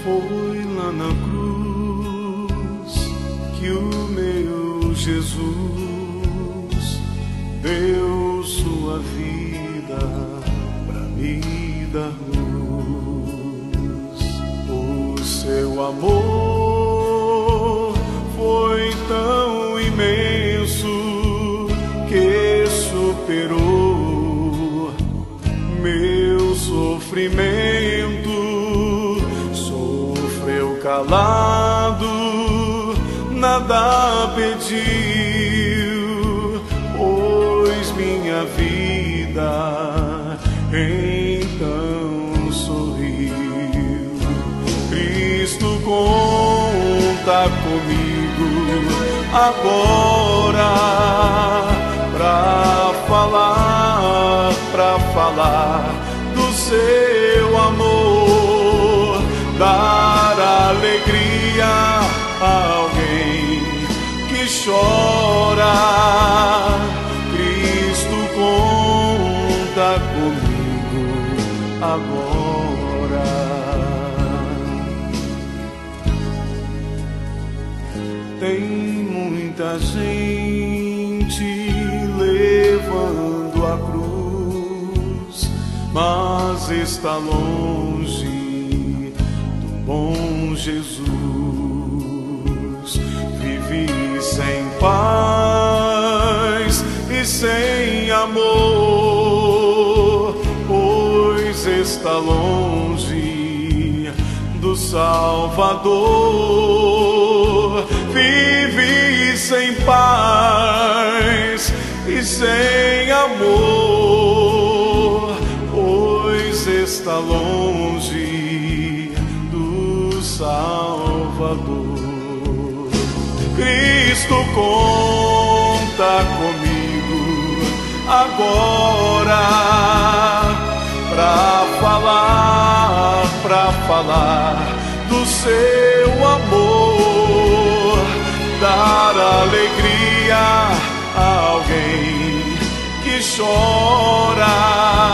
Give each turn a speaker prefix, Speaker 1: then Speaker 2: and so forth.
Speaker 1: Foi lá na cruz que o meu Jesus deu sua vida pra me dar luz. O seu amor foi tão imenso que superou meu sofrimento. Sofreu calado, nada pediu, pois minha vida então sorriu. Cristo conta comigo agora pra falar do seu amor, dar alegria a alguém que chora. Cristo conta comigo agora. Tem muita gente levando a cruz, mas está longe do bom Jesus. Vive sem paz e sem amor, pois está longe do Salvador. Vive sem paz e sem amor, pois está longe do Salvador. Cristo conta comigo agora pra falar do seu amor, dar alegria a alguém que chora.